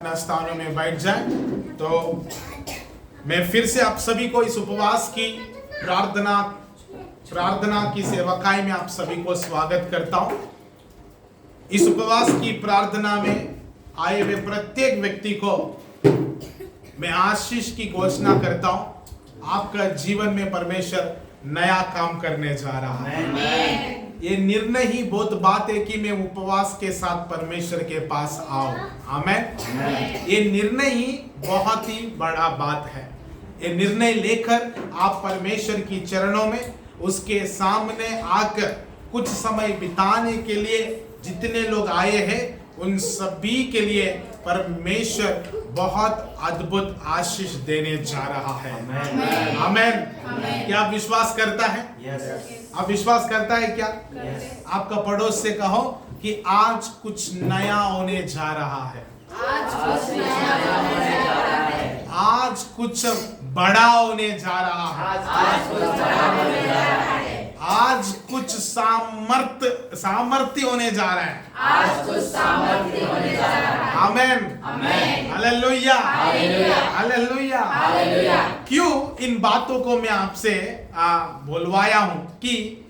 स्थानों में बैठ जाए। तो मैं फिर से आप सभी को इस उपवास की प्रार्थना की सेवकाई में आप सभी को स्वागत करता हूं। इस उपवास की प्रार्थना में आए हुए प्रत्येक व्यक्ति को मैं आशीष की घोषणा करता हूं। आपका जीवन में परमेश्वर नया काम करने जा रहा है। ये निर्णय ही बहुत बात है कि मैं उपवास के साथ परमेश्वर के पास आऊं। आमेन। ये निर्णय ही बहुत ही बड़ा बात है। ये निर्णय लेकर आप परमेश्वर की चरणों में उसके सामने आकर कुछ समय बिताने के लिए जितने लोग आए हैं उन सभी के लिए परमेश्वर बहुत अद्भुत आशीष देने जा रहा है। आमेन। क्या आप विश्वास करता है? आप विश्वास करता है क्या? आपका पड़ोस से कहो कि आज कुछ नया होने जा रहा है। आज कुछ बड़ा होने जा रहा है। आज कुछ सामर्थ्य होने जा रहा है। आमेन। हालेलुया। हालेलुया। क्यों इन बातों को मैं आपसे बोलवाया हूं कि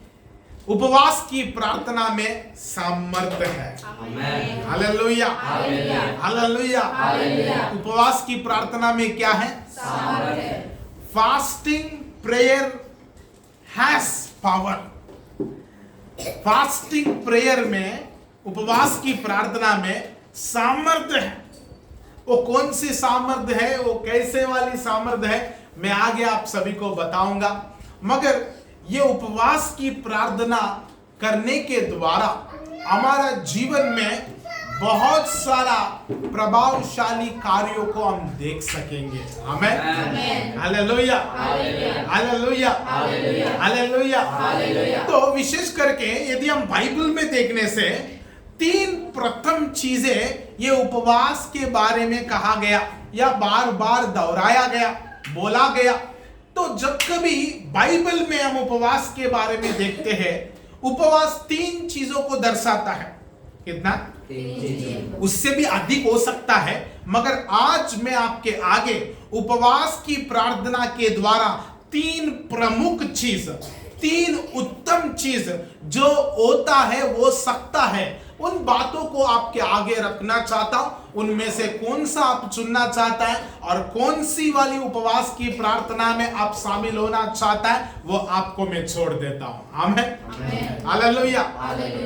उपवास की प्रार्थना में सामर्थ्य है। हालेलुया। हालेलुया। उपवास की प्रार्थना में क्या है? Fasting prayer has power. Fasting prayer में, उपवास की प्रार्थना में सामर्थ्य है। वो कौन सी सामर्थ्य है, वो कैसे वाली सामर्थ्य है, मैं आगे आप सभी को बताऊंगा। मगर ये उपवास की प्रार्थना करने के द्वारा हमारा जीवन में बहुत सारा प्रभावशाली कार्यों को हम देख सकेंगे। आमेन। हालेलुया। हालेलुया। हालेलुया। तो विशेष करके यदि हम बाइबल में देखने से तीन प्रथम चीजें ये उपवास के बारे में कहा गया या बार बार दोहराया गया, बोला गया। तो जब कभी बाइबल में हम उपवास के बारे में देखते हैं, उपवास तीन चीजों को दर्शाता है। कितना? उससे भी अधिक हो सकता है, मगर आज मैं आपके आगे उपवास की प्रार्थना के द्वारा तीन प्रमुख चीज, तीन उत्तम चीज जो होता है, वो सकता है, उन बातों को आपके आगे रखना चाहता हूं। उनमें से कौन सा आप चुनना चाहता है और कौन सी वाली उपवास की प्रार्थना में आप शामिल होना चाहता है, वो आपको मैं छोड़ देता हूं। आमेन। हालेलुया।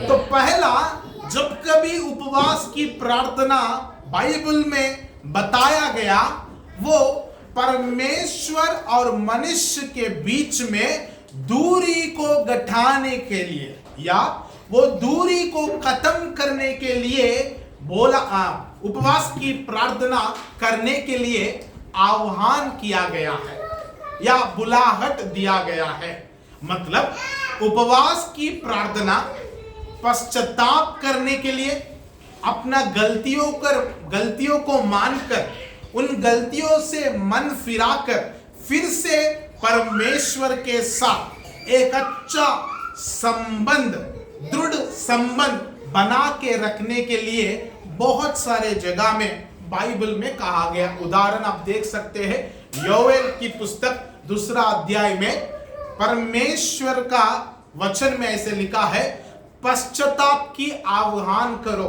तो पहला, जब कभी उपवास की प्रार्थना बाइबल में बताया गया, वो परमेश्वर और मनुष्य के बीच में दूरी को घटाने के लिए या वो दूरी को खत्म करने के लिए बोला, उपवास की प्रार्थना करने के लिए आह्वान किया गया है या बुलाहट दिया गया है। मतलब उपवास की प्रार्थना पश्चाताप करने के लिए, अपना गलतियों को मानकर उन गलतियों से मन फिराकर फिर से परमेश्वर के साथ एक अच्छा संबंध, दृढ़ संबंध बना के रखने के लिए बहुत सारे जगह में बाइबल में कहा गया। उदाहरण आप देख सकते हैं, योएल की पुस्तक 2 अध्याय में परमेश्वर का वचन में ऐसे लिखा है, पश्चाताप की आह्वान करो।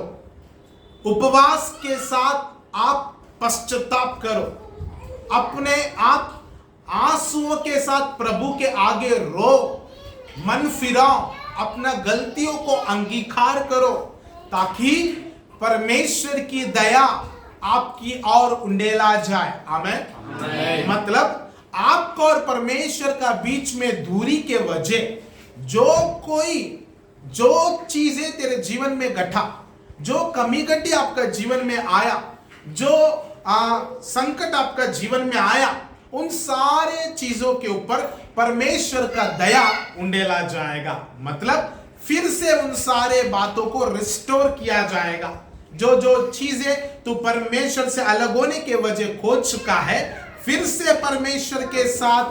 उपवास के साथ आप पश्चाताप करो, अपने आप आंसुओं के साथ प्रभु के आगे रो, मन फिराओ, अपना गलतियों को अंगीकार करो, ताकि परमेश्वर की दया आपकी ओर उंडेला जाए। आमेन। मतलब आपको और परमेश्वर का बीच में दूरी के वजह जो चीजें तेरे जीवन में घटा, जो कमी घटी आपका जीवन में आया, जो संकट आपका जीवन में आया, उन सारे चीजों के ऊपर परमेश्वर का दया उंडेला जाएगा। मतलब फिर से उन सारे बातों को रिस्टोर किया जाएगा। जो चीजें तू परमेश्वर से अलग होने के वजह खो चुका है, फिर से परमेश्वर के साथ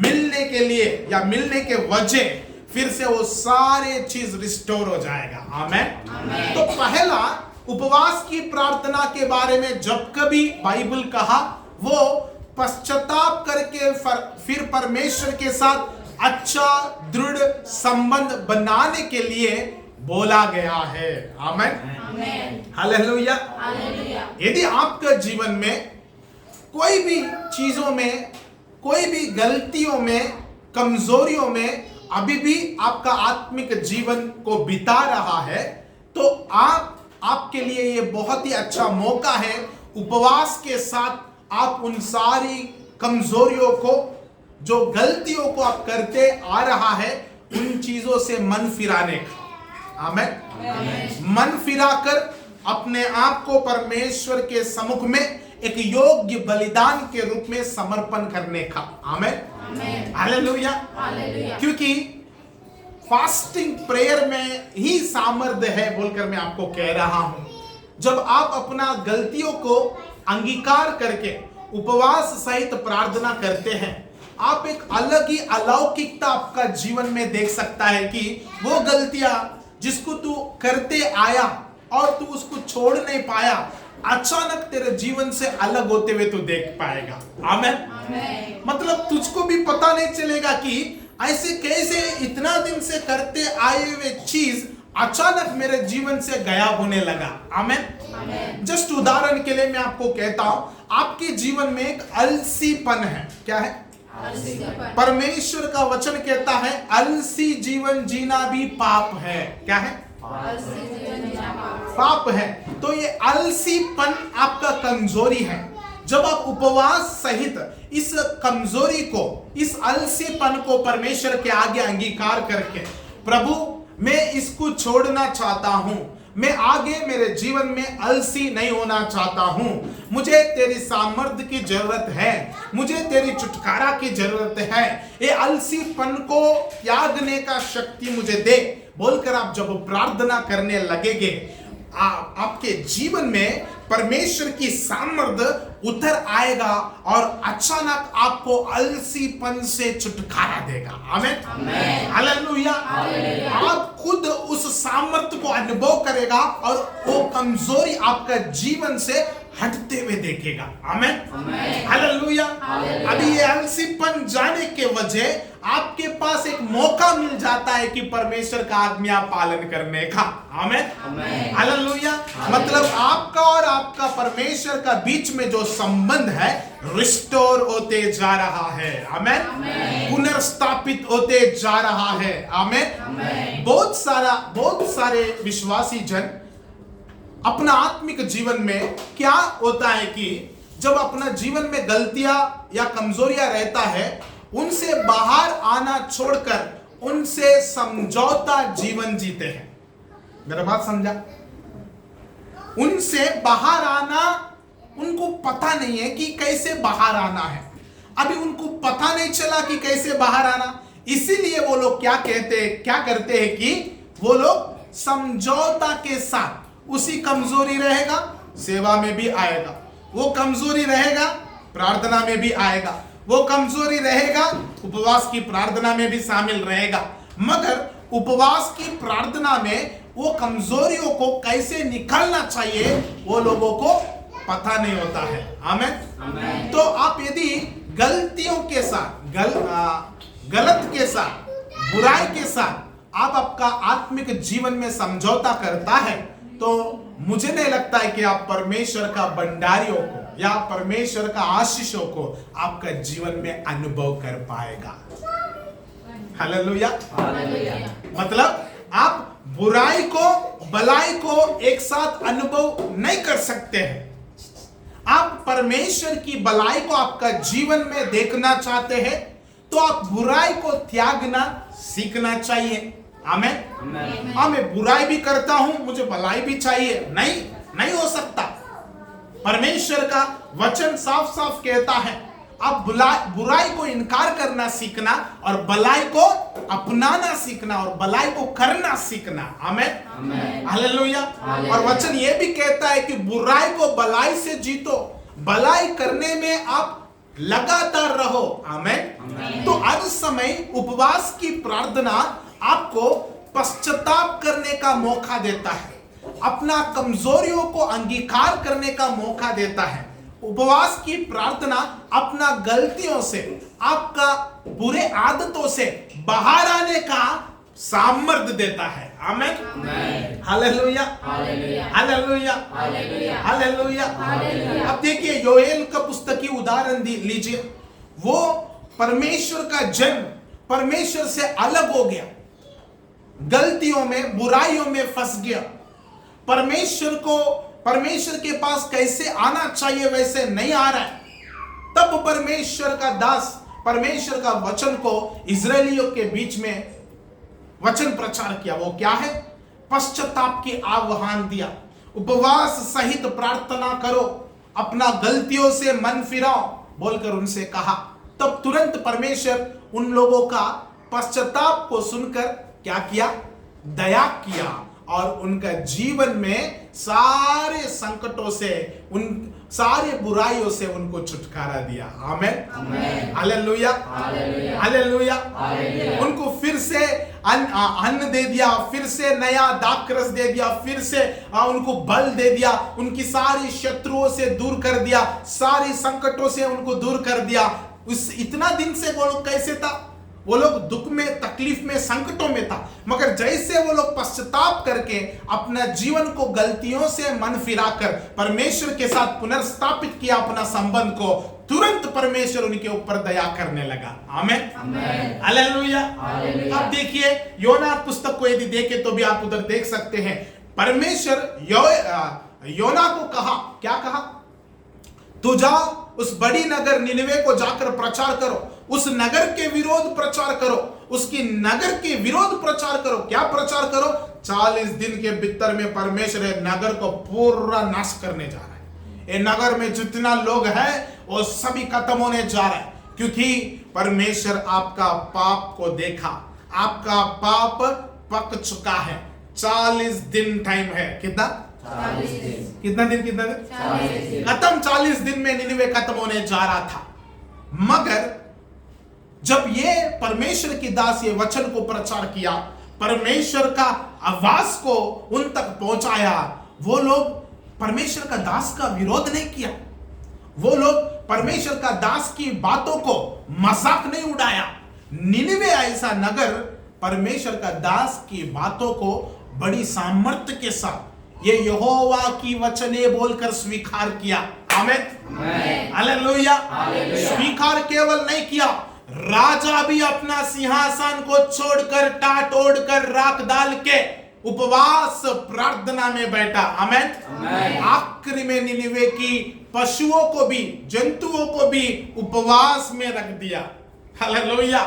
मिलने के लिए या मिलने के वजह फिर से वो सारे चीज रिस्टोर हो जाएगा। आमेन। तो पहला उपवास की प्रार्थना के बारे में जब कभी बाइबल कहा, वो पश्चाताप करके फिर परमेश्वर के साथ अच्छा दृढ़ संबंध बनाने के लिए बोला गया है। आमेन, हालेलुया। यदि आपका जीवन में कोई भी चीजों में, कोई भी गलतियों में, कमजोरियों में अभी भी आपका आत्मिक जीवन को बिता रहा है, तो आपके लिए ये बहुत ही अच्छा मौका है उपवास के साथ आप उन सारी कमजोरियों को, जो गलतियों को आप करते आ रहा है, उन चीजों से मन फिराने का। आमेन। मन फिराकर अपने आप को परमेश्वर के सम्मुख में एक योग्य बलिदान के रूप में समर्पण करने का। आमेन, हालेलुया। क्योंकि फास्टिंग प्रेयर में ही सामर्थ्य है बोलकर मैं आपको कह रहा हूं। जब आप अपना गलतियों को अंगीकार करके उपवास सहित प्रार्थना करते हैं, आप एक अलग ही अलौकिकता आपका जीवन में देख सकता है कि वो गलतियां जिसको तू करते आया और तू उसको छोड़ नहीं पाया, अचानक तेरे जीवन से अलग होते हुए तू देख पाएगा। आमेन। मतलब तुझको भी पता नहीं चलेगा कि ऐसे कैसे इतना दिन से करते आए हुए चीज अचानक मेरे जीवन से गायब होने लगा। आमेन। जस्ट उदाहरण के लिए मैं आपको कहता हूं, आपके जीवन में एक अलसीपन है। क्या है? परमेश्वर का वचन कहता है अलसी जीवन जीना भी पाप है। क्या है? पाप है। तो ये अलसीपन आपका कमजोरी है। जब आप उपवास सहित इस कमजोरी को, इस अलसीपन को परमेश्वर के आगे अंगीकार करके, प्रभु मैं इसको छोड़ना चाहता हूं, मैं आगे मेरे जीवन में अलसी नहीं होना चाहता हूं, मुझे तेरी सामर्थ्य की जरूरत है, मुझे तेरी छुटकारा की जरूरत है, ये अलसीपन को त्यागने का शक्ति मुझे दे बोलकर आप जब प्रार्थना करने लगेंगे, आपके जीवन में परमेश्वर की सामर्थ्य उतर आएगा और अचानक आपको अलसीपन से छुटकारा देगा। आमेन, हालेलुया। आप खुद उस सामर्थ्य को अनुभव करेगा और वो कमजोरी आपका जीवन से हटते हुए देखेगा। आमेन, हालेलुया। अभी ये अलसीपन जाने के वजह आपके पास एक मौका मिल जाता है कि परमेश्वर का आज्ञा पालन करने का। आमेन, हालेलुया। मतलब आपका और आपका परमेश्वर का बीच में जो संबंध है रिस्टोर होते जा रहा है। आमेन, पुनर्स्थापित होते जा रहा है। आमेन। बहुत सारे विश्वासी जन अपना आत्मिक जीवन में क्या होता है कि जब अपना जीवन में गलतियां या कमजोरियां रहता है, उनसे बाहर आना छोड़कर उनसे समझौता जीवन जीते हैं। मेरा बात समझा? उनसे बाहर आना उनको पता नहीं है कि कैसे बाहर आना है। अभी उनको पता नहीं चला कि कैसे बाहर आना, इसीलिए वो लोग क्या करते हैं कि वो लोग समझौता के साथ, उसी कमजोरी रहेगा सेवा में भी आएगा, वो कमजोरी रहेगा प्रार्थना में भी आएगा, वो कमजोरी रहेगा उपवास की प्रार्थना में भी शामिल रहेगा, मगर उपवास की प्रार्थना में वो कमजोरियों को कैसे निकालना चाहिए वो लोगों को पता नहीं होता है। आमेन। तो आप यदि गलतियों के साथ, गलत के साथ, बुराई के साथ आप आपका आत्मिक जीवन में समझौता करता है, तो मुझे नहीं लगता है कि आप परमेश्वर का भंडारियों को या परमेश्वर का आशीषों को आपका जीवन में अनुभव कर पाएगा। हालेलुया। मतलब आप बुराई को, भलाई को एक साथ अनुभव नहीं कर सकते हैं। आप परमेश्वर की भलाई को आपका जीवन में देखना चाहते हैं, तो आप बुराई को त्यागना सीखना चाहिए। आमेन। हाँ, मैं बुराई भी करता हूं, मुझे भलाई भी चाहिए, नहीं हो सकता। परमेश्वर का वचन साफ साफ कहता है आप बुराई को इनकार करना सीखना और भलाई को अपनाना सीखना और भलाई को करना सीखना। आमेन, हालेलुया। और वचन ये भी कहता है कि बुराई को भलाई से जीतो, भलाई करने में आप लगातार रहो। आमेन। तो हर समय उपवास की प्रार्थना आपको पश्चाताप करने का मौका देता है। अपना कमजोरियों को अंगीकार करने का मौका देता है। उपवास की प्रार्थना अपना गलतियों से, आपका बुरे आदतों से बाहर आने का सामर्थ्य देता है। आमीन, हालेलुया, हालेलुया, हालेलुया। अब देखिए योएल का पुस्तक की उदाहरण लीजिए। वो परमेश्वर का जन परमेश्वर से अलग हो गया, गलतियों में बुराइयों में फंस गया, परमेश्वर के पास कैसे आना चाहिए वैसे नहीं आ रहा है। तब परमेश्वर का दास परमेश्वर का वचन को इजरायलियों के बीच में वचन प्रचार किया। वो क्या है? पश्चाताप की आह्वान दिया, उपवास सहित प्रार्थना करो, अपना गलतियों से मन फिराओ बोलकर उनसे कहा। तब तुरंत परमेश्वर उन लोगों का पश्चाताप को सुनकर क्या किया? दया किया और उनका जीवन में सारे संकटों से, उन सारे बुराइयों से उनको छुटकारा दिया। आमीन, हालेलुया, हालेलुया। उनको फिर से अन्न दे दिया, फिर से नया दाखरस दे दिया, फिर से उनको बल दे दिया, उनकी सारी शत्रुओं से दूर कर दिया, सारी संकटों से उनको दूर कर दिया। उस इतना दिन से वो लोग कैसे था? वो लोग दुख में, तकलीफ में, संकटों में था, मगर जैसे वो लोग पश्चाताप करके अपना जीवन को गलतियों से मन फिराकर परमेश्वर के साथ पुनर्स्थापित किया अपना संबंध को, तुरंत परमेश्वर उनके ऊपर दया करने लगा। आमीन, हालेलुया। अब देखिए योना पुस्तक को यदि देखें तो भी आप उधर देख सकते हैं। परमेश्वर योना को कहा, क्या कहा? तू जा उस बड़ी नगर निनवे को जाकर प्रचार करो, उस नगर के विरोध प्रचार करो, उसकी नगर के विरोध प्रचार करो। क्या प्रचार करो? 40 दिन के भीतर में परमेश्वर नगर को पूरा नाश करने जा रहा है। ये नगर में जितना लोग हैं वो सभी खत्म होने जा रहा है, क्योंकि परमेश्वर आपका पाप को देखा, आपका पाप पक चुका है। 40 दिन टाइम है। कितना? 40 दिन। कितना दिन? 40 दिन खत्म। 40 दिन में निनवे खत्म होने जा रहा था, मगर जब ये परमेश्वर की दास ये वचन को प्रचार किया, परमेश्वर का आवाज को उन तक पहुंचाया, वो लोग परमेश्वर का दास का विरोध नहीं किया, वो लोग परमेश्वर का दास की बातों को मजाक नहीं उड़ाया। निनवे ऐसा नगर परमेश्वर का दास की बातों को बड़ी सामर्थ्य के साथ ये यहोवा की वचने बोलकर स्वीकार किया। आमीन, हालेलुया। स्वीकार केवल नहीं किया, राजा भी अपना सिंहासन को छोड़कर, टाट ओढ़कर, राख डाल के उपवास प्रार्थना में बैठा। आमीन। आखिरी में निनिवे की पशुओं को भी, जंतुओं को भी उपवास में रख दिया। हालेलुया।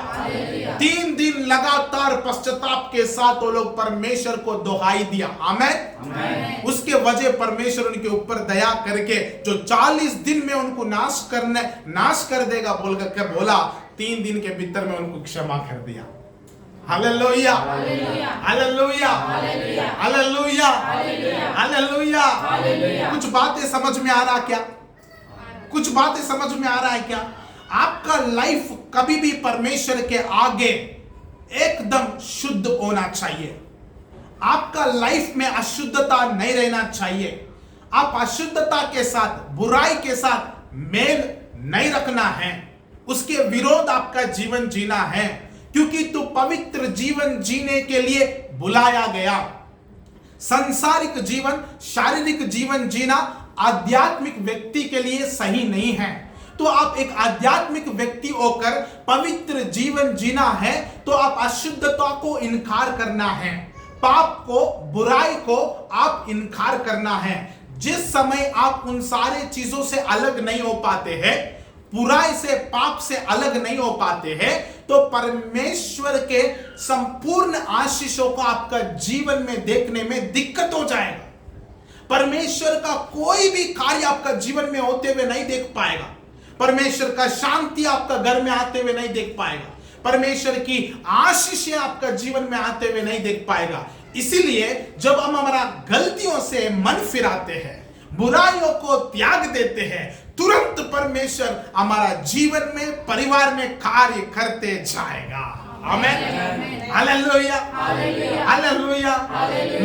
3 दिन लगातार पश्चाताप के साथ वो लोग परमेश्वर को दोहाई दिया। आमीन। उसके वजह परमेश्वर उनके ऊपर दया करके जो 40 दिन में उनको नाश कर देगा बोलकर क्या बोला, 3 दिन के भीतर में उनको क्षमा कर दिया। Hallelujah, hallelujah, hallelujah, hallelujah. कुछ बातें समझ में आ रहा क्या? कुछ बातें समझ में आ रहा है क्या? आपका लाइफ कभी भी परमेश्वर के आगे एकदम शुद्ध होना चाहिए। आपका लाइफ में अशुद्धता नहीं रहना चाहिए। आप अशुद्धता के साथ, बुराई के साथ मेल नहीं रखना है, उसके विरोध आपका जीवन जीना है, क्योंकि तू पवित्र जीवन जीने के लिए बुलाया गया। सांसारिक जीवन, शारीरिक जीवन जीना आध्यात्मिक व्यक्ति के लिए सही नहीं है। तो आप एक आध्यात्मिक व्यक्ति होकर पवित्र जीवन जीना है तो आप अशुद्धता को इनकार करना है, पाप को, बुराई को आप इनकार करना है। जिस समय आप उन सारे चीजों से अलग नहीं हो पाते हैं, बुराई से, पाप से अलग नहीं हो पाते हैं, तो परमेश्वर के संपूर्ण आशीषों को आपका जीवन में देखने में दिक्कत हो जाएगा। परमेश्वर का कोई भी कार्य आपका जीवन में होते हुए नहीं देख पाएगा। परमेश्वर का शांति आपका घर में आते हुए नहीं देख पाएगा। परमेश्वर की आशीषें आपका जीवन में आते हुए नहीं देख पाएगा। इसीलिए जब हम हमारा गलतियों से मन फिराते हैं, बुराइयों को त्याग देते हैं, तुरंत परमेश्वर हमारा जीवन में, परिवार में कार्य करते जाएगा। आमेन, हालेलुया, हालेलुया।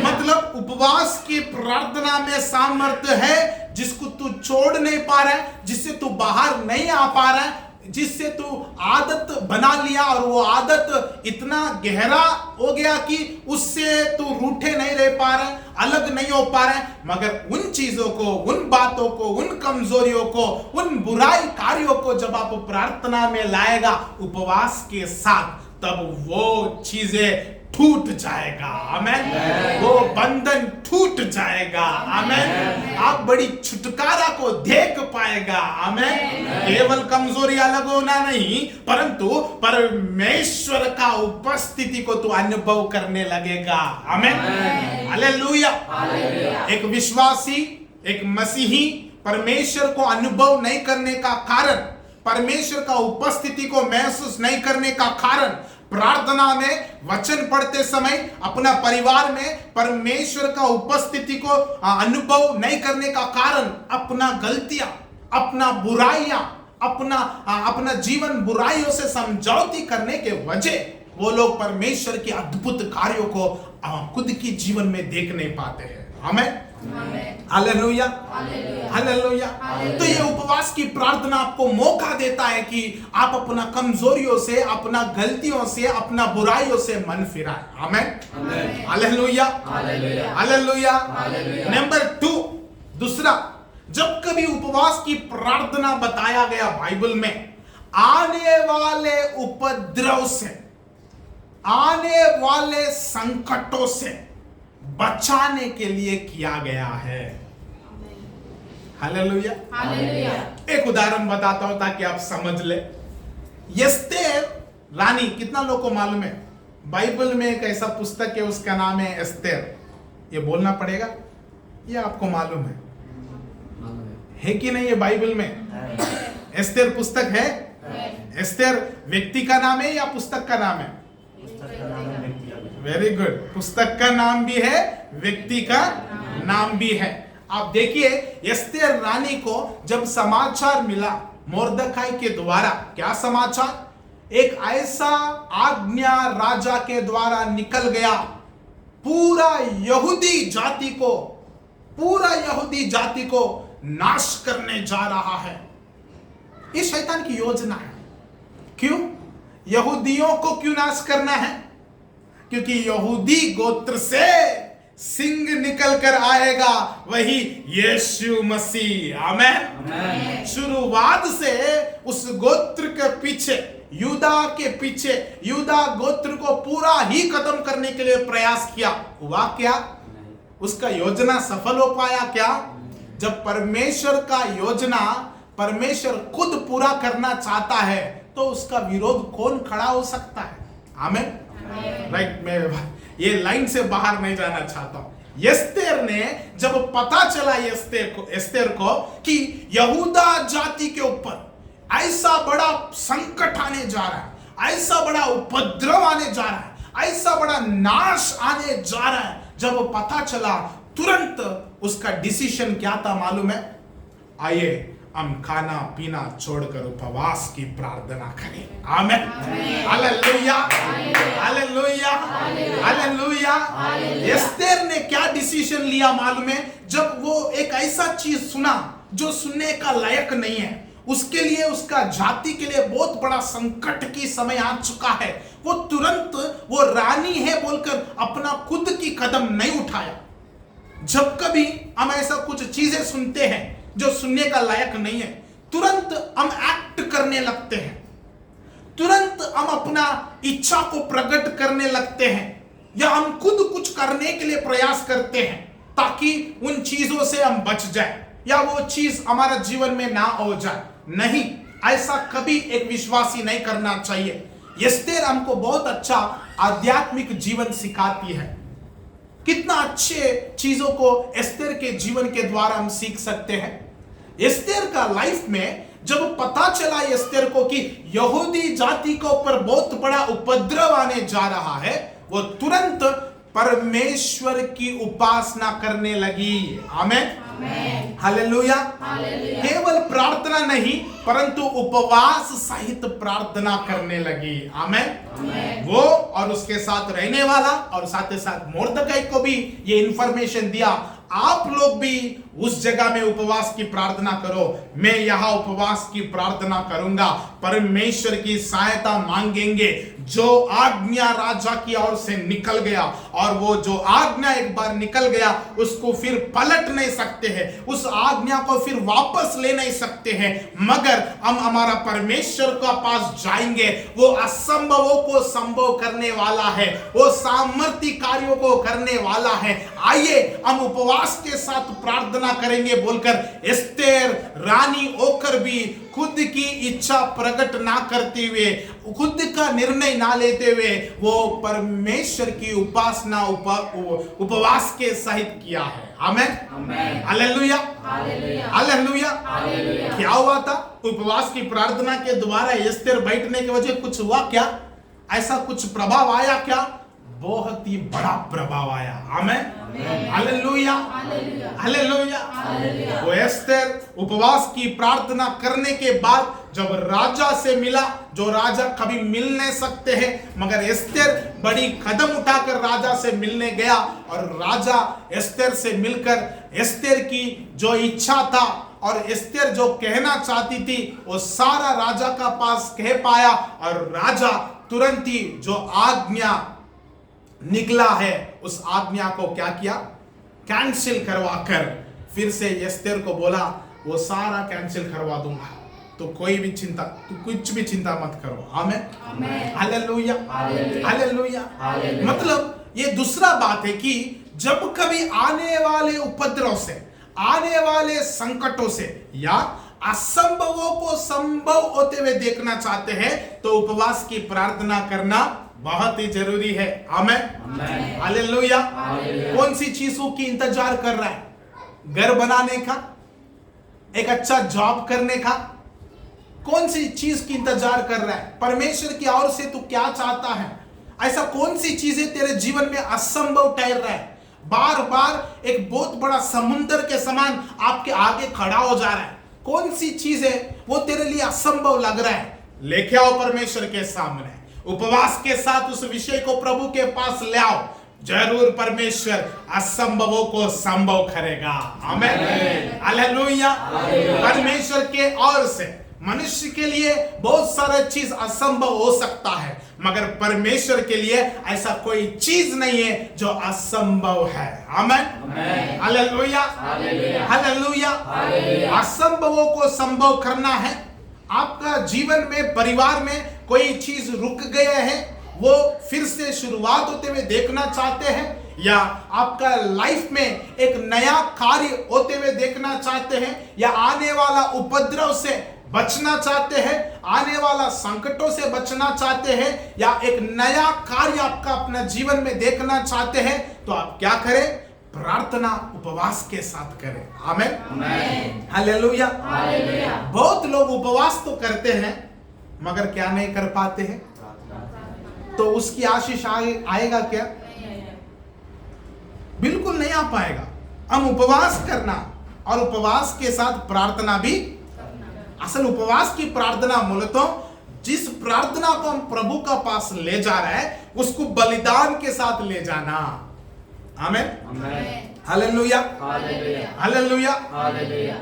मतलब उपवास की प्रार्थना में सामर्थ्य है जिसको तू छोड़ नहीं पा रहा है, जिससे तू बाहर नहीं आ पा रहा है, जिससे तू आदत बना लिया और वो आदत इतना गहरा हो गया कि उससे तू रूठे नहीं रह पा रहा है, अलग नहीं हो पा रहा है। मगर उन चीजों को, उन बातों को, उन कमजोरियों को, उन बुराई कार्यों को जब आप प्रार्थना में लाएगा उपवास के साथ, तब वो चीजें टूट जाएगा। आमेन, वो बंधन टूट जाएगा। आमेन, आप बड़ी छुटकारा को देख पाएगा। आमेन, केवल कमजोरी अलग होना नहीं, परंतु परमेश्वर का उपस्थिति को तू अनुभव करने लगेगा। आमेन, हालेलुया। एक विश्वासी, एक मसीही परमेश्वर को अनुभव नहीं करने का कारण, परमेश्वर का उपस्थिति को महसूस नहीं करने का कारण, प्रार्थना में वचन पढ़ते समय अपना परिवार में परमेश्वर का उपस्थिति को अनुभव नहीं करने का कारण, अपना गलतियां, अपना बुराइयां, अपना जीवन बुराइयों से समझौती करने के वजह वो लोग परमेश्वर के अद्भुत कार्यों को खुद की जीवन में देख नहीं पाते हैं। आमेन, हालेलुया, हालेलुया। तो ये उपवास की प्रार्थना आपको मौका देता है कि आप अपना कमजोरियों से, अपना गलतियों से, अपना बुराइयों से मन फिराए। आमेन, हालेलुया, हालेलुया। नंबर 2, दूसरा, जब कभी उपवास की प्रार्थना बताया गया बाइबल में, आने वाले उपद्रव से, आने वाले संकटों से बचाने के लिए किया गया है। Hallelujah, hallelujah. एक उदाहरण बताता हूं ताकि आप समझ ले। एस्तेर रानी, कितना लोग को मालूम है बाइबल में एक ऐसा पुस्तक है उसका नाम है एस्तेर। ये बोलना पड़ेगा, ये आपको मालूम है कि नहीं? ये बाइबल में एस्तेर पुस्तक है। एस्तेर व्यक्ति का नाम है या पुस्तक का नाम है? वेरी गुड, पुस्तक का नाम भी है, व्यक्ति का नाम भी है। आप देखिए, एस्तेर रानी को जब समाचार मिला मोर्दखाई के द्वारा, क्या समाचार? एक ऐसा आज्ञा राजा के द्वारा निकल गया, पूरा यहूदी जाति को नाश करने जा रहा है। ये शैतान की योजना है। क्यों? यहूदियों को क्यों नाश करना है? क्योंकि यहूदी गोत्र से सिंह निकल कर आएगा, वही यीशु मसीह। आमेन। शुरुआत से उस गोत्र के पीछे, यूदा के पीछे, यूदा गोत्र को पूरा ही खत्म करने के लिए प्रयास किया। हुआ क्या? उसका योजना सफल हो पाया क्या? जब परमेश्वर का योजना परमेश्वर खुद पूरा करना चाहता है तो उसका विरोध कौन खड़ा हो सकता है? आमेन, राइट। मैं ये लाइन से बाहर नहीं जाना चाहता हूं। एस्तेर ने जब पता चला एस्तेर को कि यहूदा जाति के ऊपर ऐसा बड़ा संकट आने जा रहा है, ऐसा बड़ा उपद्रव आने जा रहा है, ऐसा बड़ा नाश आने जा रहा है, जब पता चला तुरंत उसका डिसीजन क्या था मालूम है? आइए हम खाना पीना छोड़कर उपवास की प्रार्थना करें। आमेन, हालेलुया, हालेलुया, हालेलुया। एस्तेर ने क्या डिसीजन लिया मालूम है? जब वो एक ऐसा चीज सुना जो सुनने का लायक नहीं है, उसके लिए, उसका जाति के लिए बहुत बड़ा संकट की समय आ चुका है, वो तुरंत वो रानी है बोलकर अपना खुद की कदम नहीं उठाया। जब कभी हम ऐसा कुछ चीजें सुनते हैं जो सुनने का लायक नहीं है, तुरंत हम एक्ट करने लगते हैं, तुरंत हम अपना इच्छा को प्रकट करने लगते हैं, या हम खुद कुछ करने के लिए प्रयास करते हैं ताकि उन चीजों से हम बच जाए या वो चीज हमारा जीवन में ना हो जाए। नहीं, ऐसा कभी एक विश्वासी नहीं करना चाहिए। एस्तेर हमको बहुत अच्छा आध्यात्मिक जीवन सिखाती है। कितना अच्छे चीजों को एस्तेर के जीवन के द्वारा हम सीख सकते हैं। एस्तेर का लाइफ में जब पता चला एस्तेर को कि यहूदी जाति के ऊपर बहुत बड़ा उपद्रव आने जा रहा है, वो तुरंत परमेश्वर की उपासना करने लगी। आमेन। हालेलुया। केवल प्रार्थना नहीं परंतु उपवास सहित प्रार्थना करने लगी। आमेन। वो और उसके साथ रहने वाला और साथ ही साथ मोर्दकै को भी ये इंफॉर्मेशन दिया, आप लोग भी उस जगह में उपवास की प्रार्थना करो, मैं यहां उपवास की प्रार्थना करूंगा, परमेश्वर की सहायता मांगेंगे। जो आज्ञा राजा की ओर से निकल गया और वो जो आज्ञा एक बार निकल गया उसको फिर पलट नहीं सकते हैं, उस आज्ञा को फिर वापस ले नहीं सकते हैं, मगर हम हमारा परमेश्वर का पास जाएंगे। वो असंभवों को संभव करने वाला है, वो सामर्थ्य कार्यों को करने वाला है। आइए हम उपवास के साथ प्रार्थना करेंगे बोलकर एस्तेर रानी होकर भी खुद की इच्छा प्रकट ना करते हुए, खुद का निर्णय ना लेते हुए वो परमेश्वर की उपासना उपवास के सहित किया है। आमेन। हालेलुया। हालेलुया। क्या हुआ था? उपवास की प्रार्थना के द्वारा एस्तेर बैठने की वजह कुछ हुआ क्या? ऐसा कुछ प्रभाव आया क्या? बहुत ही बड़ा प्रभाव आया। आमेन। हालेलुया। हालेलुया। वो एस्तेर उपवास की प्रार्थना करने के बाद जब राजा से मिला, जो राजा कभी मिल नहीं सकते हैं, मगर एस्तेर बड़ी कदम उठाकर राजा से मिलने गया और राजा एस्तेर से मिलकर एस्तेर की जो इच्छा था और एस्तेर जो कहना चाहती थी वो सारा राजा का पास कह पाया और राजा तुरंत ही जो आज्ञा निकला है उस आज्ञा को क्या किया? कैंसिल करवाकर फिर से एस्तेर को बोला वो सारा कैंसिल करवा दूंगा, तो कोई भी चिंता, तू कुछ भी चिंता मत करो। आमेन। हालेलुया। हालेलुया। मतलब ये दूसरा बात है कि जब कभी आने वाले उपद्रव से, आने वाले संकटों से या असंभवों को संभव होते हुए देखना चाहते हैं तो उपवास की प्रार्थना करना बहुत ही जरूरी है। आमेन। हालेलुया। कौन सी चीजों की इंतजार कर रहा है? घर बनाने का, एक अच्छा जॉब करने का, कौन सी चीज की इंतजार कर रहा है? परमेश्वर की ओर से तू क्या चाहता है? ऐसा कौन सी चीजें तेरे जीवन में असंभव ठहर रहा है? बार बार एक बहुत बड़ा समुद्र के समान आपके आगे खड़ा हो जा रहा है, कौन सी चीज है वो तेरे लिए असंभव लग रहा है? लेके आओ परमेश्वर के सामने, उपवास के साथ उस विषय को प्रभु के पास ले आओ, जरूर परमेश्वर असंभवों को संभव करेगा। आमेन। हालेलुया। परमेश्वर के ओर से मनुष्य के लिए बहुत सारे चीज असंभव हो सकता है, मगर परमेश्वर के लिए ऐसा कोई चीज नहीं है जो असंभव है। आमेन। हालेलुया। हालेलुया। असंभवों को संभव करना है। आपका जीवन में, परिवार में कोई चीज रुक गया है, वो फिर से शुरुआत होते हुए देखना चाहते हैं, या आपका लाइफ में एक नया कार्य होते हुए देखना चाहते हैं, या आने वाला उपद्रव से बचना चाहते हैं, आने वाला संकटों से बचना चाहते हैं, या एक नया कार्य आपका अपना जीवन में देखना चाहते हैं, तो आप क्या करें? प्रार्थना उपवास के साथ करें। आमेन। हालेलुया। बहुत लोग उपवास तो करते हैं मगर क्या नहीं कर पाते हैं, तो उसकी आशीष आएगा क्या? बिल्कुल नहीं आ पाएगा। हम उपवास करना और उपवास के साथ प्रार्थना भी, असल उपवास की प्रार्थना मूलतः जिस प्रार्थना को हम प्रभु का पास ले जा रहे हैं उसको बलिदान के साथ ले जाना। आमेन। हालेलुया। हालेलुया।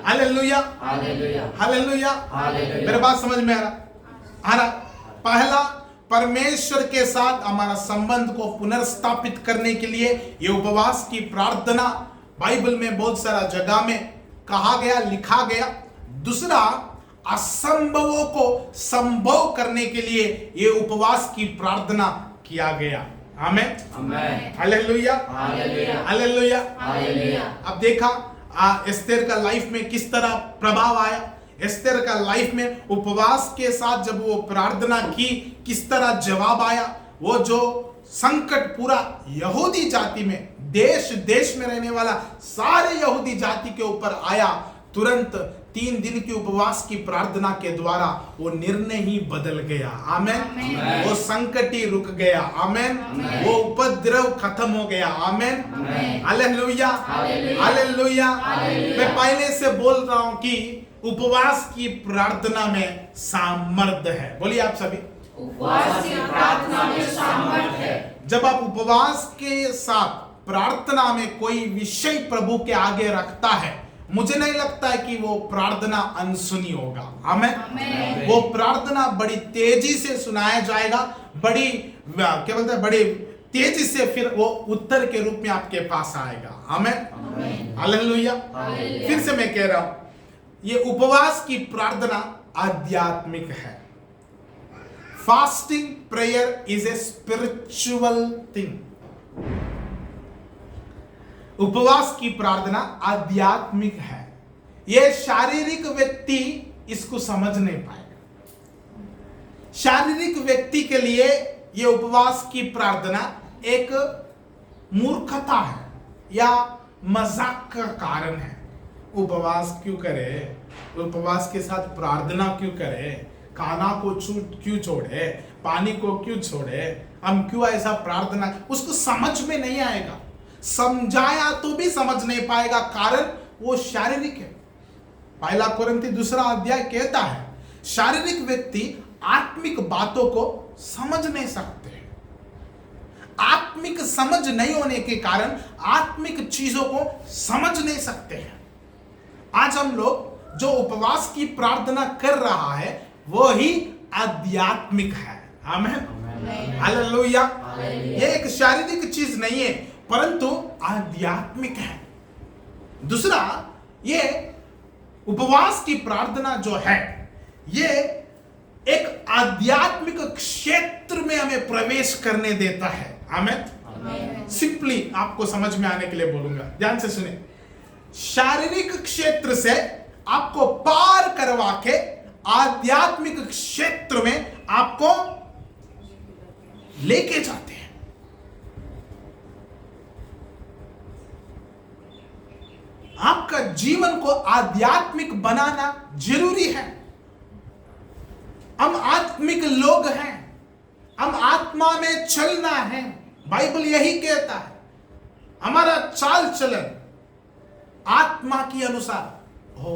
हालेलुया। हालेलुया। मेरे बात समझ में आ रहा? पहला, परमेश्वर के साथ हमारा संबंध को पुनर्स्थापित करने के लिए ये उपवास की प्रार्थना बाइबल में बहुत सारा जगह में कहा गया, लिखा गया। दूसरा, असंभवों को संभव करने के लिए ये उपवास की प्रार्थना किया गया। आमेन। हालेलुया। हालेलुया। अब देखा एस्तेर का लाइफ में किस तरह प्रभाव आया। एस्तेर का लाइफ में उपवास के साथ जब वो प्रार्थना की किस तरह जवाब आया। वो जो संकट पूरा यहूदी जाति में, देश देश में रहने वाला सारे यहूदी जाति के ऊपर आया, तुरंत 3 दिन की उपवास की प्रार्थना के द्वारा वो निर्णय ही बदल गया। आमेन। वो संकट ही रुक गया। आमेन। वो उपद्रव खत्म हो गया। आमेन। Hallelujah, hallelujah. मैं पहले से बोल रहा हूं कि उपवास की प्रार्थना में सामर्थ्य है। बोलिए आप सभी, उपवास की प्रार्थना में सामर्थ्य है। जब आप उपवास के साथ प्रार्थना में कोई विषय प्रभु के आगे रखता है, मुझे नहीं लगता है कि वो प्रार्थना अनसुनी होगा। आमेन। वो प्रार्थना बड़ी तेजी से सुनाया जाएगा, बड़ी क्या बोलते हैं, बड़ी तेजी से फिर वो उत्तर के रूप में आपके पास आएगा। आमेन, हालेलुया। फिर से मैं कह रहा हूं, ये उपवास की प्रार्थना आध्यात्मिक है। Fasting prayer is a spiritual thing. उपवास की प्रार्थना आध्यात्मिक है। यह शारीरिक व्यक्ति इसको समझ नहीं पाएगा। शारीरिक व्यक्ति के लिए यह उपवास की प्रार्थना एक मूर्खता है या मजाक का कारण है। उपवास क्यों करे, उपवास के साथ प्रार्थना क्यों करे, खाना को क्यों छोड़े, पानी को क्यों छोड़े, हम क्यों ऐसा प्रार्थना, उसको समझ में नहीं आएगा। समझाया तो भी समझ नहीं पाएगा, कारण वो शारीरिक है। 1 कोरिन्थी 2 अध्याय कहता है, शारीरिक व्यक्ति आत्मिक बातों को समझ नहीं सकते। आत्मिक समझ नहीं होने के कारण आत्मिक चीजों को समझ नहीं सकते हैं। आज हम लोग जो उपवास की प्रार्थना कर रहा है वो ही आध्यात्मिक है। आमेन, हालेलुया। ये एक शारीरिक चीज नहीं है, परंतु आध्यात्मिक है। दूसरा, ये उपवास की प्रार्थना जो है, ये एक आध्यात्मिक क्षेत्र में हमें प्रवेश करने देता है। आमेन। सिंपली आपको समझ में आने के लिए बोलूंगा, ध्यान से सुने। शारीरिक क्षेत्र से आपको पार करवा के आध्यात्मिक क्षेत्र में आपको लेके जाते हैं। आपका जीवन को आध्यात्मिक बनाना जरूरी है। हम आत्मिक लोग हैं, हम आत्मा में चलना है। बाइबल यही कहता है, हमारा चाल चलन आत्मा के अनुसार हो।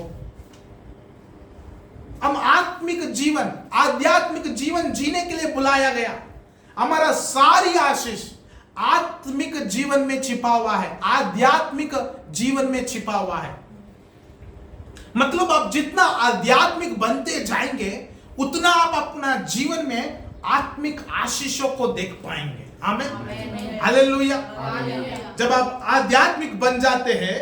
हम आत्मिक जीवन, आध्यात्मिक जीवन जीने के लिए बुलाया गया। हमारा सारी आशीष आत्मिक जीवन में छिपा हुआ है, आध्यात्मिक जीवन में छिपा हुआ है। मतलब आप जितना आध्यात्मिक बनते जाएंगे, उतना आप अपना जीवन में आत्मिक आशीषों को देख पाएंगे। आमीन, हालेलुया। जब आप आध्यात्मिक बन जाते हैं,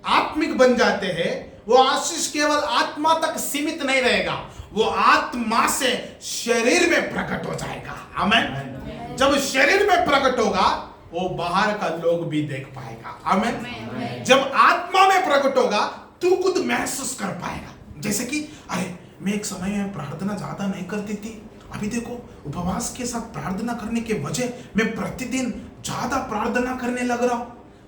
आत्मिक बन जाते हैं, वो आशीष केवल आत्मा तक सीमित नहीं रहेगा, वो आत्मा से शरीर में प्रकट हो जाएगा। आमीन। जब शरीर में प्रकट होगा, वो बाहर का लोग भी देख पाएगा। आमीन। जब आत्मा में प्रकट होगा, तू खुद महसूस कर पाएगा। जैसे कि अरे, मैं एक समय में प्रार्थना ज्यादा नहीं करती थी, अभी देखो उपवास के साथ प्रार्थना करने के वजह मैं प्रतिदिन ज्यादा प्रार्थना करने लग रहा हूं,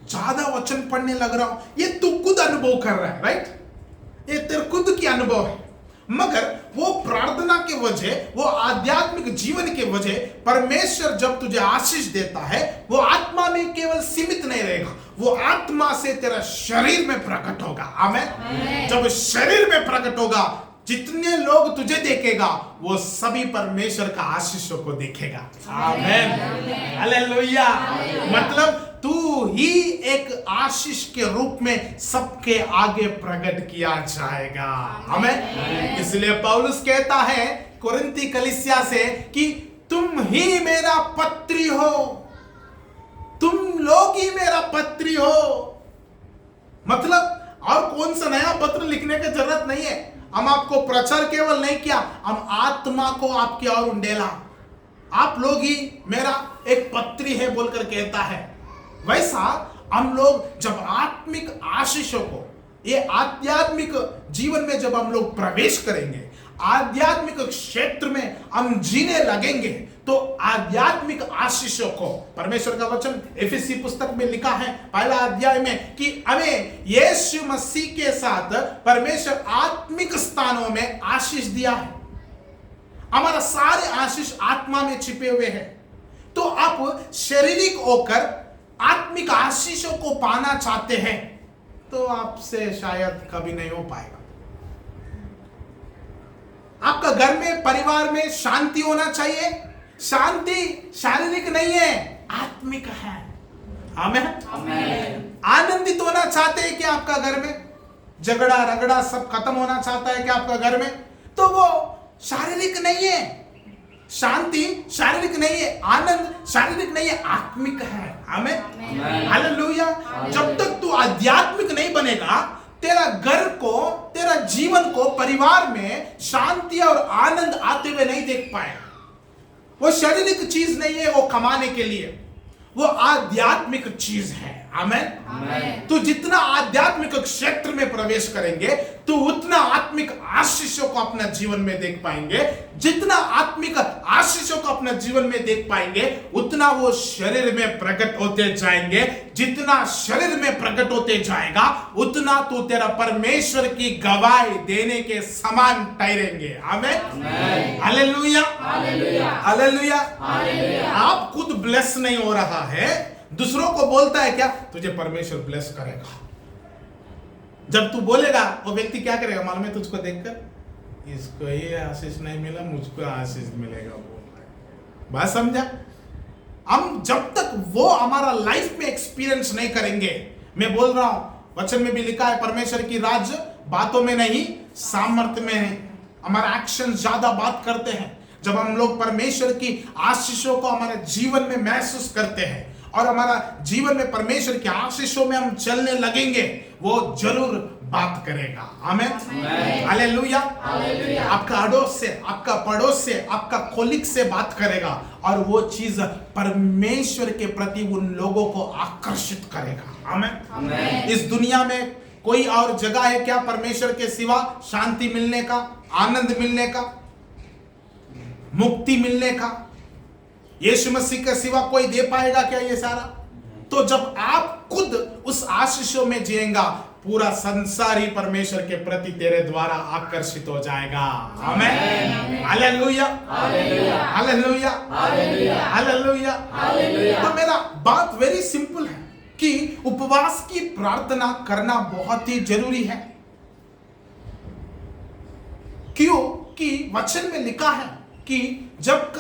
ज्यादा वचन पढ़ने लग रहा हूं। ये तू खुद अनुभव कर रहा है, राइट? ये तेरे खुद की अनुभव है। मगर वो प्रार्थना के वजह, वो आध्यात्मिक जीवन के वजह, परमेश्वर जब तुझे आशीष देता है, वो आत्मा में केवल सीमित नहीं रहेगा, वो आत्मा से तेरा शरीर में प्रकट होगा। आमीन। जब शरीर में प्रकट होगा, जितने लोग तुझे देखेगा, वो सभी परमेश्वर का आशीषों को देखेगा। आमीन, हालेलुया। मतलब तू ही एक आशीष के रूप में सबके आगे प्रकट किया जाएगा। आमीन। इसलिए पौलुस कहता है कोरिन्थी कलीसिया से कि तुम ही मेरा पत्री हो, तुम लोग ही मेरा पत्री हो। मतलब और कौन सा नया पत्र लिखने की जरूरत नहीं है। हम आपको प्रचार केवल नहीं किया, हम आत्मा को आपकी ओर उंडेला। आप लोग ही मेरा एक पत्री है बोलकर कहता है। वैसा हम लोग जब आत्मिक आशीषों को, ये आध्यात्मिक जीवन में जब हम लोग प्रवेश करेंगे, आध्यात्मिक क्षेत्र में हम जीने लगेंगे तो आध्यात्मिक आशीषों को, परमेश्वर का वचन एफएससी पुस्तक में लिखा है पहला अध्याय में कि हमें यीशु मसीह के साथ परमेश्वर आत्मिक स्थानों में आशीष दिया है। हमारा सारे आशीष आत्मा में छिपे हुए हैं। तो आप शारीरिक होकर आत्मिक आशीषों को पाना चाहते हैं तो आपसे शायद कभी नहीं हो पाएगा। आपका घर में, परिवार में शांति होना चाहिए। शांति शारीरिक नहीं है, आत्मिक है। आमीन। आनंदित होना चाहते हैं कि आपका घर में झगड़ा रगड़ा सब खत्म होना चाहता है कि आपका घर में, तो वो शारीरिक नहीं है। शांति शारीरिक नहीं है, आनंद शारीरिक नहीं है, आत्मिक है। आमीन, हालेलुया। जब तक तू आध्यात्मिक नहीं बनेगा, तेरा घर को, तेरा जीवन को, परिवार में शांति और आनंद आते हुए नहीं देख पाएगा। वो शारीरिक चीज नहीं है वो कमाने के लिए, वो आध्यात्मिक चीज है। आमीन। तो जितना आध्यात्मिक क्षेत्र में प्रवेश करेंगे तो उतना आत्मिक आशीषों को अपना जीवन में देख पाएंगे। जितना आत्मिक आशीषों को अपना जीवन में देख पाएंगे उतना वो शरीर में प्रकट होते जाएंगे। जितना शरीर में प्रकट होते जाएगा उतना तो तेरा परमेश्वर की गवाही देने के समान ठहरेंगे। आमीन, हालेलुया, हालेलुया। आप खुद ब्लेस नहीं हो रहा है, दूसरों को बोलता है क्या, तुझे परमेश्वर ब्लेस करेगा। जब तू बोलेगा वो व्यक्ति क्या करेगा मालूम है, तुझको देखकर इसको ये आशीष नहीं मिला, मुझको आशीष मिलेगा बोल रहा है। बात समझा? हम जब तक वो हमारा लाइफ में एक्सपीरियंस नहीं करेंगे, मैं बोल रहा हूं वचन में भी लिखा है परमेश्वर की राज्य बातों में नहीं सामर्थ्य में है। हमारा एक्शन ज्यादा बात करते हैं। जब हम लोग परमेश्वर की आशीषों को हमारे जीवन में महसूस करते हैं और हमारा जीवन में परमेश्वर के आशीषों में हम चलने लगेंगे, वो जरूर बात करेगा। आमीन, हालेलुया। आपका अड़ोस से, आपका पड़ोस से, आपका कोलिग से बात करेगा और वो चीज परमेश्वर के प्रति उन लोगों को आकर्षित करेगा। आमीन। इस दुनिया में कोई और जगह है क्या परमेश्वर के सिवा शांति मिलने का, आनंद मिलने का, मुक्ति मिलने का? यीशु मसीह के सिवा कोई दे पाएगा क्या ये सारा? तो जब आप खुद उस आशीषों में जिएगा, पूरा संसार ही परमेश्वर के प्रति तेरे द्वारा आकर्षित हो जाएगा। आमीन, हालेलुया, हालेलुया, हालेलुया। तो मेरा बात वेरी सिंपल है कि उपवास की प्रार्थना करना बहुत ही जरूरी है। क्यों? कि वचन में लिखा है कि जब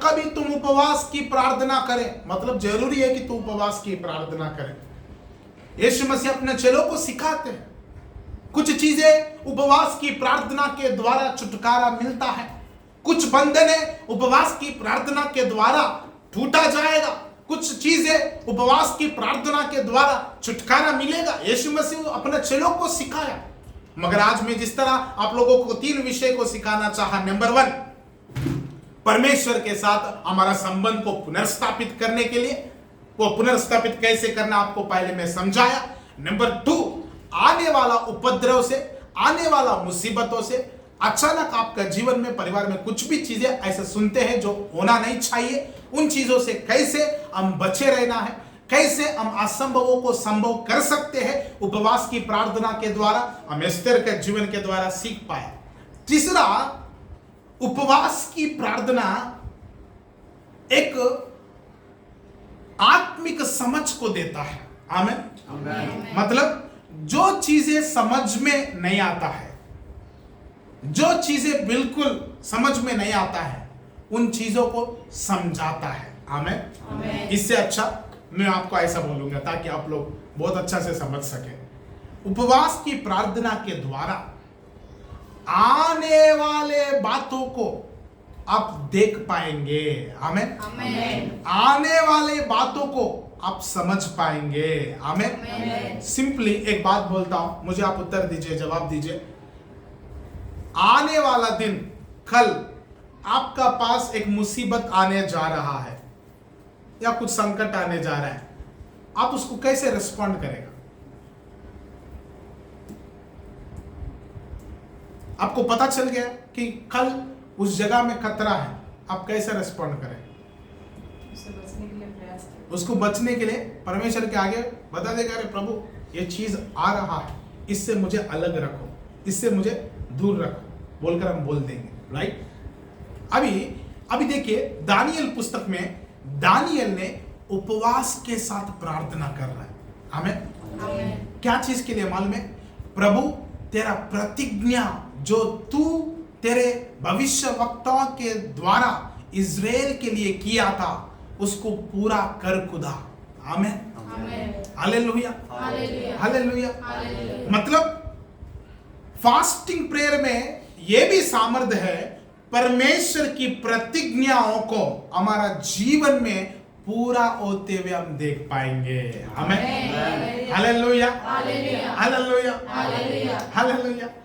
कभी तुम उपवास की प्रार्थना करें, मतलब जरूरी है कि तू उपवास की प्रार्थना करे। यीशु मसीह अपने चेलों को सिखाते हैं कुछ चीजें उपवास की प्रार्थना के द्वारा छुटकारा मिलता है। कुछ बंधने उपवास की प्रार्थना के द्वारा टूटा जाएगा। कुछ चीजें उपवास की प्रार्थना के द्वारा छुटकारा मिलेगा। यीशु मसीह अपने चेलों को सिखाया। मगर आज मैं जिस तरह आप लोगों को 3 विषय को सिखाना चाहा। नंबर 1, परमेश्वर के साथ हमारा संबंध को पुनर्स्थापित करने के लिए, वो पुनर्स्थापित कैसे करना आपको पहले मैं समझाया। नंबर 2, आने वाला उपद्रव से, आने वाला मुसीबतों से, अचानक आपका जीवन में, परिवार में कुछ भी चीजें ऐसे सुनते हैं जो होना नहीं चाहिए, उन चीजों से कैसे हम बचे रहना है, कैसे हम असंभवों को संभव कर सकते हैं, उपवास की प्रार्थना के द्वारा, हम एस्तेर के जीवन के द्वारा सीख पाए। तीसरा, उपवास की प्रार्थना एक आत्मिक समझ को देता है। आमीन। मतलब जो चीजें समझ में नहीं आता है, जो चीजें बिल्कुल समझ में नहीं आता है, उन चीजों को समझाता है। आमीन। इससे अच्छा मैं आपको ऐसा बोलूंगा ताकि आप लोग बहुत अच्छा से समझ सके। उपवास की प्रार्थना के द्वारा आने वाले बातों को आप देख पाएंगे। आमीन। आने वाले बातों को आप समझ पाएंगे। आमीन। सिंपली एक बात बोलता हूं, मुझे आप उत्तर दीजिए, जवाब दीजिए। आने वाला दिन, कल आपका पास एक मुसीबत आने जा रहा है या कुछ संकट आने जा रहा है, आप उसको कैसे रिस्पॉन्ड करेगा? आपको पता चल गया कि कल उस जगह में खतरा है, आप कैसे रिस्पॉन्ड करें? उससे बचने के लिए प्रयास करें। उसको बचने के लिए परमेश्वर के आगे बता देगा, अरे प्रभु ये चीज आ रहा है, इससे मुझे अलग रखो, इससे मुझे दूर रखो, बोलकर हम बोल देंगे, राइट? अभी देखिए दानियल पुस्तक में दानियल ने उपवास के साथ प्रार्थना कर रहा है। आमीन। क्या चीज के लिए मालूम है? प्रभु तेरा प्रतिज्ञा जो तू तेरे भविष्यवक्ताओं के द्वारा इज़राइल के लिए किया था उसको पूरा कर खुदा। आमीन। Hallelujah, hallelujah. मतलब फास्टिंग प्रेयर में यह भी सामर्थ्य है परमेश्वर की प्रतिज्ञाओं को हमारा जीवन में पूरा होते हुए हम देख पाएंगे। आमीन। Hallelujah, hallelujah,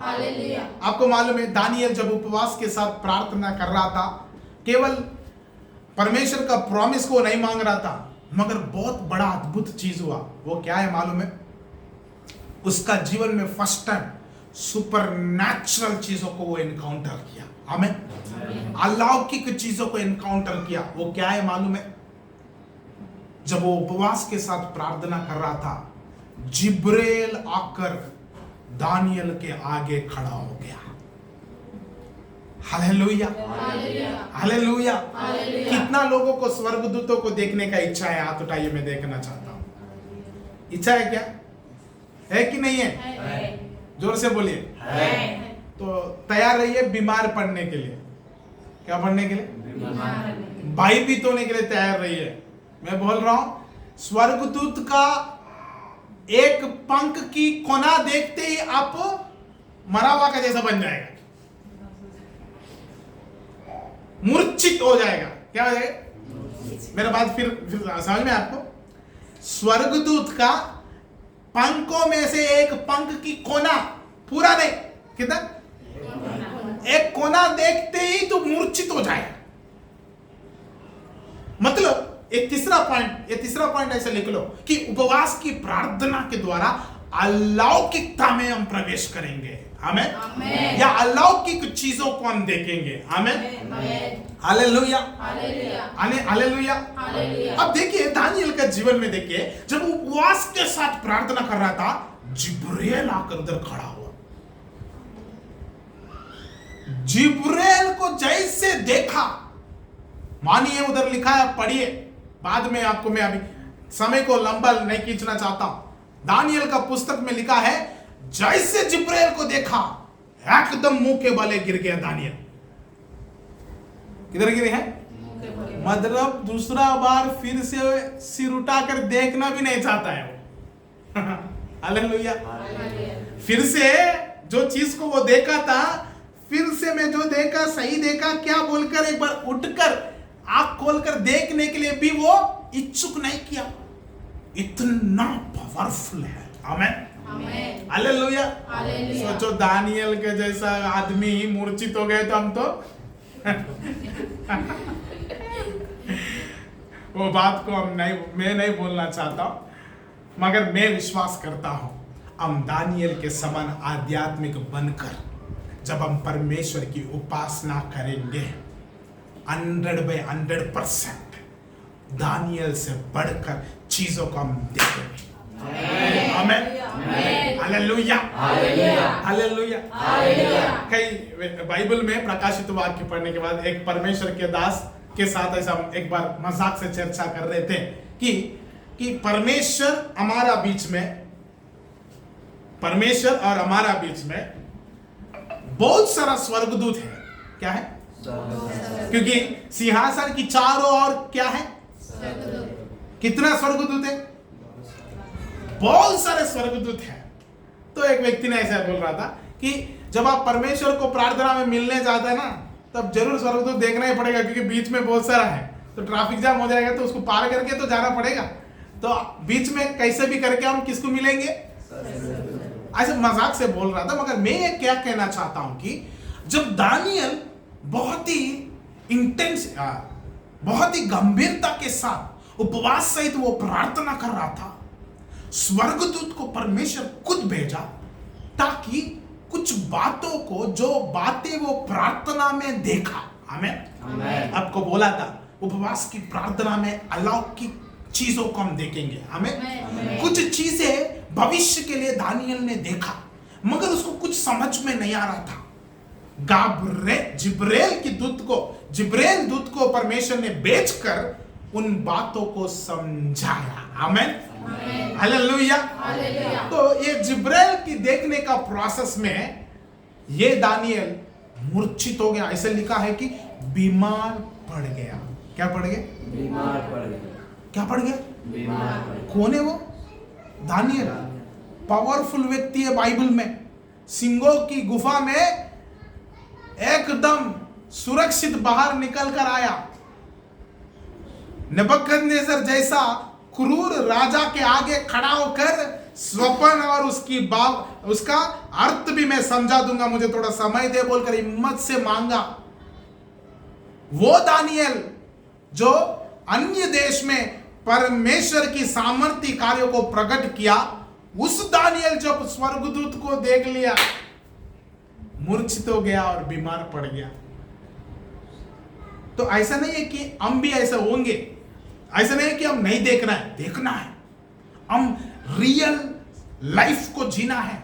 hallelujah. आपको मालूम है दानियल जब उपवास के साथ प्रार्थना कर रहा था, केवल परमेश्वर का प्रॉमिस को नहीं मांग रहा था, मगर बहुत बड़ा अद्भुत चीज हुआ। वो क्या है मालूम है? उसका जीवन में फर्स्ट टाइम सुपर नेचुरल चीजों को वो एनकाउंटर किया। आमीन। अलौकिक चीजों को एनकाउंटर किया। वो क्या है मालूम है? जब वो उपवास के साथ प्रार्थना कर रहा था, जिब्रेल आकर दानियल के आगे खड़ा हो गया। Hallelujah, hallelujah. कितना लोगों को स्वर्गदूतों को देखने का इच्छा है? हाथ उठाइए, मैं देखना चाहता हूं। इच्छा है क्या? है कि नहीं है? जोर से बोलिए। तो तैयार रहिए बीमार पड़ने के लिए। क्या पढ़ने के लिए? भयभीत होने के लिए तैयार रहिए। मैं बोल रहा हूं स्वर्गदूत का एक पंख की कोना देखते ही आप मरा हुआ का जैसा बन जाएगा, मूर्छित हो जाएगा। क्या हो जाएगा? मेरा बात फिर समझ में आपको? स्वर्गदूत का पंखों में से एक पंख की कोना, पूरा नहीं, कितना? एक कोना देखते ही तो मूर्छित हो जाएगा। मतलब ये तीसरा पॉइंट ऐसे लिख लो कि उपवास की प्रार्थना के द्वारा अलौकिकता में हम प्रवेश करेंगे। आमीन। या अलौकिक चीजों को हम देखेंगे। आमीन। Hallelujah, hallelujah. अब देखिए दानियल का जीवन में देखिए, जब वो उपवास के साथ प्रार्थना कर रहा था, जिब्रेल आकर उधर खड़ा हुआ। जिब्रेल को जैसे देखा, मानिए उधर लिखा है, पढ़िए, बाद में आपको मैं अभी समय को लंबा नहीं खींचना चाहता हूं। दानियल का पुस्तक में लिखा है, जैसे जिब्रेल को देखा एकदम मुंह के बले गिर गया दानियल। किधर गिरे हैं? मतलब दूसरा बार फिर से सिर उठाकर देखना भी नहीं चाहता है वो। हालेलुया। फिर से जो चीज को वो देखा था, फिर से मैं जो देखा सही देखा क्या बोलकर एक बार उठकर आंख खोलकर देखने के लिए भी वो इच्छुक नहीं किया। इतना पावरफुल है। आमीन। हालेलुया। सोचो दानियल के जैसा आदमी ही मूर्छित हो गए तो हम तो वो बात को मैं नहीं बोलना चाहता, मगर मैं विश्वास करता हूं हम दानियल के समान आध्यात्मिक बनकर जब हम परमेश्वर की उपासना करेंगे 100% दानियल से बढ़कर चीजों को हम देखेंगे। आमीन। Hallelujah, hallelujah. कई बाइबल में प्रकाशित वाक्य पढ़ने के बाद एक परमेश्वर के दास के साथ ऐसा एक बार मजाक से चर्चा कर रहे थे कि परमेश्वर हमारा बीच में, परमेश्वर और हमारा बीच में बहुत सारा स्वर्गदूत है। क्या है? क्योंकि सिंहासन की चारों ओर क्या है? कितना स्वर्गदूत है? बहुत सारे स्वर्गदूत हैं। तो एक व्यक्ति ने ऐसा बोल रहा था कि जब आप परमेश्वर को प्रार्थना में मिलने जाते हैं ना, तब जरूर स्वर्गदूत देखना ही पड़ेगा, क्योंकि बीच में बहुत सारा है तो ट्रैफिक जाम हो जाएगा, तो उसको पार करके तो जाना पड़ेगा। तो बीच में कैसे भी करके हम किसको मिलेंगे? ऐसे मजाक से बोल रहा था, मगर मैं ये क्या कहना चाहता हूं कि जब दानियल बहुत ही इंटेंस, बहुत ही गंभीरता के साथ उपवास सहित वो प्रार्थना कर रहा था, स्वर्गदूत को परमेश्वर खुद भेजा ताकि कुछ बातों को, जो बातें वो प्रार्थना में देखा, आमीन, आपको बोला था उपवास की प्रार्थना में अलौकिक चीजों को हम देखेंगे, आमीन। कुछ चीजें भविष्य के लिए दानियल ने देखा, मगर उसको कुछ समझ में नहीं आ रहा था। जिब्रेल दूत को परमेश्वर ने भेजकर उन बातों को समझाया, आमीन, हालेलुया। तो ये जिब्रेल की देखने का प्रोसेस में ये दानियल मूर्छित हो गया। ऐसे लिखा है कि बीमार पड़ गया। क्या पड़ गया? बीमार पड़ गया। क्या पड़ गया? बीमार पड़ गया। कौन है वो? दानियल, पावरफुल व्यक्ति है बाइबल में। सिंहों की गुफा में एकदम सुरक्षित बाहर निकल कर आया। नबूकदनेस्सर जैसा क्रूर राजा के आगे खड़ा होकर स्वप्न और उसका अर्थ भी मैं समझा दूंगा, मुझे थोड़ा समय दे बोलकर हिम्मत से मांगा। वो दानियल जो अन्य देश में परमेश्वर की सामर्थ्य कार्यों को प्रकट किया, उस दानियल जब स्वर्गदूत को देख लिया, मूर्छित हो गया और बीमार पड़ गया। तो ऐसा नहीं है कि हम भी ऐसे होंगे, ऐसा नहीं है कि हम नहीं देखना है, देखना है। हम रियल लाइफ को जीना है।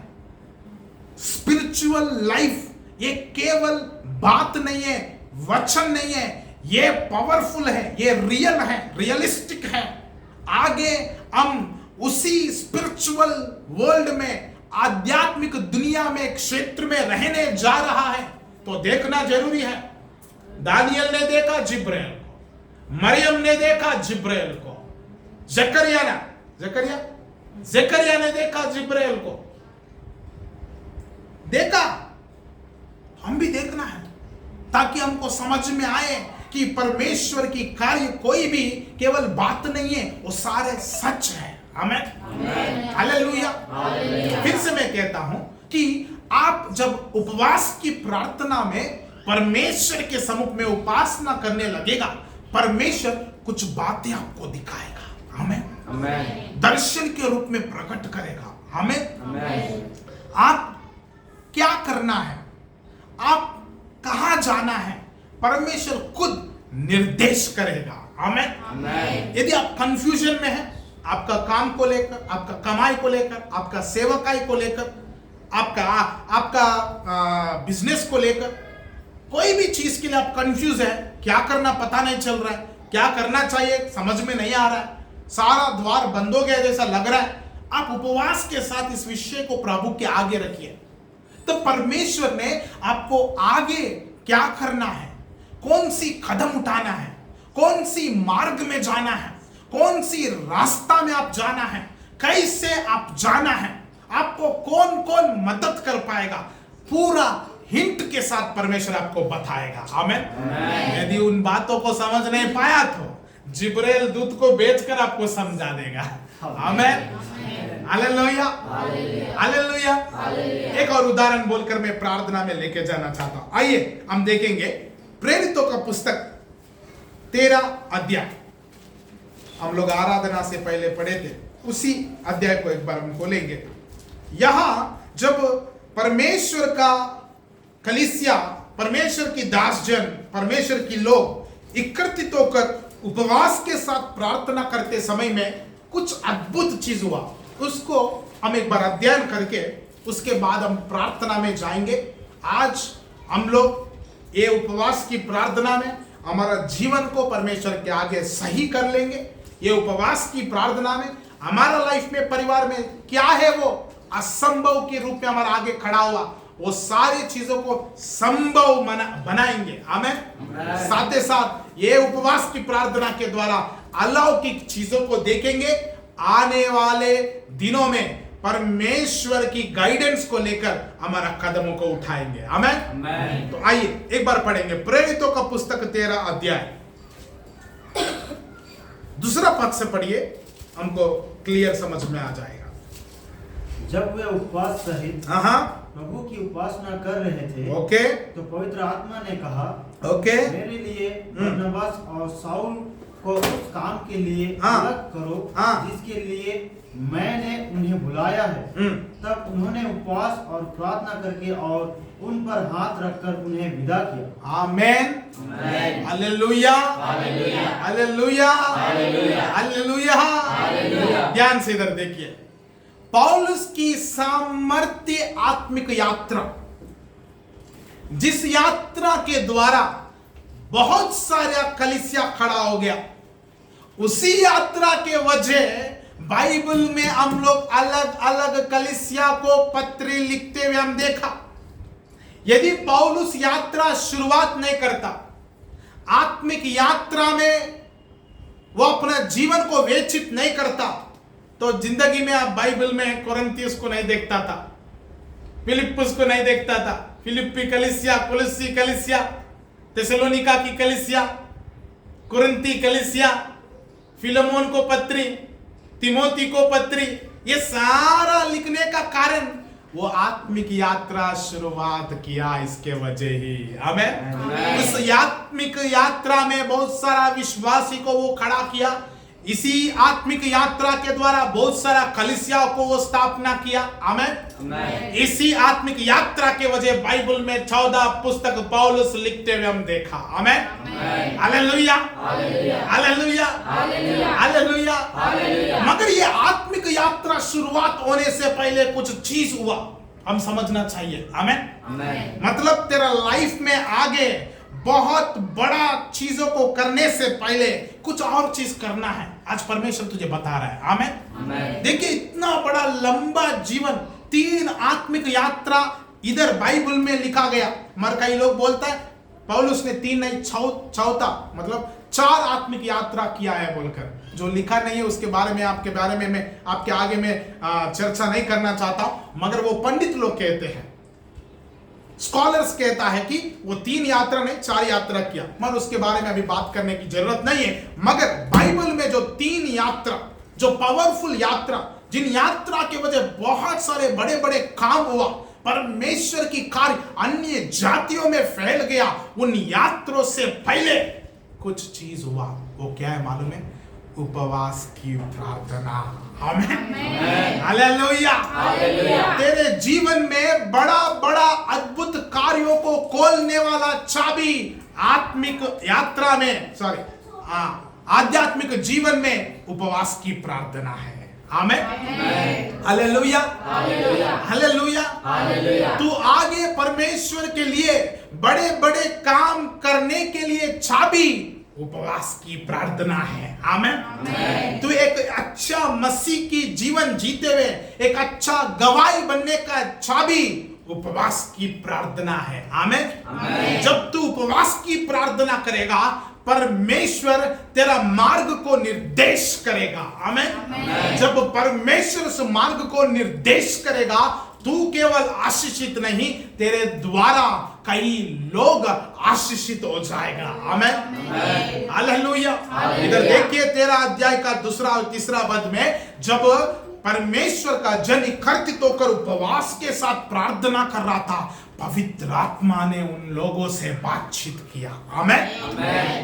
स्पिरिचुअल लाइफ ये केवल बात नहीं है, वचन नहीं है, ये पावरफुल है, ये रियल है, रियलिस्टिक है। आगे हम उसी स्पिरिचुअल वर्ल्ड में, आध्यात्मिक दुनिया में, क्षेत्र में रहने जा रहा है, तो देखना जरूरी है। दानियल ने देखा जिब्रेल को, मरियम ने देखा जिब्रेल को, जकरिया ने देखा जिब्रेल को, देखा। हम भी देखना है ताकि हमको समझ में आए कि परमेश्वर की कार्य कोई भी केवल बात नहीं है, वो सारे सच है, आमीन, हालेलुया। फिर से मैं कहता हूं कि आप जब उपवास की प्रार्थना में परमेश्वर के सम्मुख में उपासना करने लगेगा, परमेश्वर कुछ बातें आपको दिखाएगा, आमीन, दर्शन के रूप में प्रकट करेगा, आमीन। आप क्या करना है, आप कहां जाना है, परमेश्वर खुद निर्देश करेगा, आमीन। यदि आप कंफ्यूजन में हैं, आपका काम को लेकर, आपका कमाई को लेकर, आपका सेवकाई को लेकर, आपका बिजनेस को लेकर, कोई भी चीज के लिए आप कंफ्यूज है, क्या करना पता नहीं चल रहा है, क्या करना चाहिए समझ में नहीं आ रहा है, सारा द्वार बंद हो गया जैसा लग रहा है, आप उपवास के साथ इस विषय को प्रभु के आगे रखिए। तो परमेश्वर ने आपको आगे क्या करना है, कौन सी कदम उठाना है, कौन सी मार्ग में जाना है, कौन सी रास्ता में आप जाना है, कैसे आप जाना है, आपको कौन कौन मदद कर पाएगा, पूरा हिंट के साथ परमेश्वर आपको बताएगा, आमीन। यदि उन बातों को समझ नहीं पाया तो जिब्रेल दूत को भेजकर आपको समझा देगा, आमीन, हालेलुया, हालेलुया। एक और उदाहरण बोलकर मैं प्रार्थना में लेके जाना चाहता हूं। आइए हम देखेंगे प्रेरितों का पुस्तक 13 अध्याय। हम लोग आराधना से पहले पढ़े थे, उसी अध्याय को एक बार हम खोलेंगे। यहां जब परमेश्वर का कलीसिया, परमेश्वर की दासजन, परमेश्वर की लोग एकत्रित होकर उपवास के साथ प्रार्थना करते समय में कुछ अद्भुत चीज हुआ, उसको हम एक बार अध्ययन करके उसके बाद हम प्रार्थना में जाएंगे। आज हम लोग ये उपवास की प्रार्थना में हमारा जीवन को परमेश्वर के आगे सही कर लेंगे। ये उपवास की प्रार्थना में हमारा लाइफ में, परिवार में क्या है वो असंभव के रूप में हमारा आगे खड़ा हुआ, वो सारी चीजों को संभव बनाएंगे, आमीन। साथ ही साथ ये उपवास की प्रार्थना के द्वारा अलौकिक चीजों को देखेंगे। आने वाले दिनों में परमेश्वर की गाइडेंस को लेकर हमारा कदमों को उठाएंगे, आमीन। तो आइए एक बार पढ़ेंगे प्रेरितों का पुस्तक 13 अध्याय, दूसरा पद से पढ़िए, हमको क्लियर समझ में आ जाएगा। जब वे उपवास सहित प्रभु की उपासना कर रहे थे, ओके, तो पवित्र आत्मा ने कहा, ओके, मेरे लिए बरनबास और शाऊल को उस काम के लिए हाँ, अलग करो, हाँ, जिसके लिए मैंने उन्हें बुलाया है। तब उन्होंने उपवास और प्रार्थना करके और उन पर हाथ रखकर उन्हें विदा किया। आमेन, हालेलुया, हालेलुया, हालेलुया। ध्यान से इधर देखिए, पौलुस की सामर्थ्य आत्मिक यात्रा, जिस यात्रा के द्वारा बहुत सारा कलीसिया खड़ा हो गया, उसी यात्रा के वजह बाइबल में हम लोग अलग अलग कलीसिया को पत्र लिखते हुए हम देखा। यदि पौलुस यात्रा शुरुआत नहीं करता, आत्मिक यात्रा में वो अपना जीवन को व्यतीत नहीं करता, तो जिंदगी में आप बाइबल में कोरिन्थियस को नहीं देखता था, फिलिप्पुस को नहीं देखता था, फिलिप्पी कलीसिया, कोलोसी कलीसिया, थिस्सलुनीका की कलीसिया, कुरिन्थी कलीसिया, फिलेमोन को पत्री, तिमोथी को पत्री, ये सारा लिखने का कारण वो आत्मिक यात्रा शुरुआत किया, इसके वजह ही। आमेन। उस आत्मिक यात्रा में बहुत सारा विश्वासी को वो खड़ा किया, इसी आत्मिक यात्रा के द्वारा बहुत सारा कलीसिया को वो स्थापना किया। आमेन। इसी आत्मिक यात्रा के वजह बाइबल में 14 पुस्तक पौलुस लिखते हुए हम देखा। आमेन, हालेलुया, हालेलुया, हालेलुया। मगर ये आत्मिक यात्रा शुरुआत होने से पहले कुछ चीज हुआ, हम समझना चाहिए। आमेन। मतलब तेरा लाइफ में आगे बहुत बड़ा चीजों को करने से पहले कुछ और चीज करना है, आज परमेश्वर तुझे बता रहा है। आमेन। देखिए, इतना बड़ा लंबा जीवन, 3 आत्मिक यात्रा इधर बाइबल में लिखा गया। मगर कई लोग बोलता है पौलुस ने 3 नहीं 14 मतलब 4 आत्मिक यात्रा किया है बोलकर, जो लिखा नहीं है उसके बारे में मैं आपके आगे में चर्चा नहीं करना चाहता हूं। मगर वो पंडित लोग कहते हैं, स्कॉलर्स कहता है कि वो 3 यात्रा नहीं 4 यात्रा किया, मगर उसके बारे में अभी बात करने की जरूरत नहीं है। मगर बाइबल में जो 3 यात्रा, जो पावरफुल यात्रा, जिन यात्रा के वजह बहुत सारे बड़े बड़े काम हुआ, परमेश्वर की कार्य अन्य जातियों में फैल गया, उन यात्रों से पहले कुछ चीज हुआ। वो क्या है मालूम है? उपवास की प्रार्थना। आमेन, हालेलुया। तेरे जीवन में बड़ा बड़ा अद्भुत कार्यों को खोलने वाला चाबी आत्मिक यात्रा में, आध्यात्मिक जीवन में उपवास की प्रार्थना है। आमेन, हालेलुया, हालेलुया। तू आगे परमेश्वर के लिए बड़े बड़े काम करने के लिए चाबी उपवास की प्रार्थना है। आमेन। तू एक अच्छा मसीह की जीवन जीते हुए एक अच्छा गवाही बनने का चाबी उपवास की प्रार्थना है। आमेन। जब तू उपवास की प्रार्थना करेगा, परमेश्वर तेरा मार्ग को निर्देश करेगा। आमेन। जब परमेश्वर उस मार्ग को निर्देश करेगा, तू केवल आशीषित नहीं, तेरे द्वारा कई लोग आशीषित हो जाएगा। आमेन, हालेलुया। इधर देखिए 13 अध्याय का 2 और 3 पद में, जब परमेश्वर का जन एकत्रित होकर उपवास के साथ प्रार्थना कर रहा था, पवित्र आत्मा ने उन लोगों से बातचीत किया। आमेन।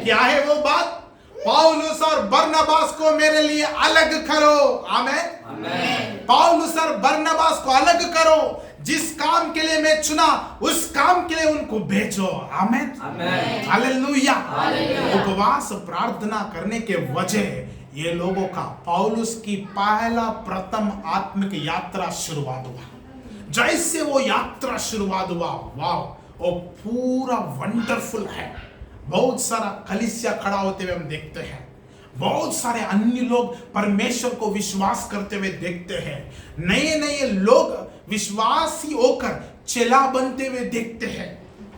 क्या है वो बात? पौलुस और बरनबास को मेरे लिए अलग करो। आमेन। पौलुस और बरनबास को अलग करो, जिस काम के लिए मैं चुना उस काम के लिए उनको भेजो। आमेन, हालेलुया। उपवास प्रार्थना करने के वजह ये लोगों का पौलुस की पहला प्रथम आत्मिक यात्रा शुरुआत हुआ। जैसे वो यात्रा शुरुआत हुआ, वाह, वो पूरा वंडरफुल है। बहुत सारा कलीसिया खड़ा होते हुए हम देखते हैं, बहुत सारे अन्य लोग परमेश्वर को विश्वास करते हुए देखते हैं, नए नए लोग विश्वासी होकर चेला बनते हुए देखते हैं।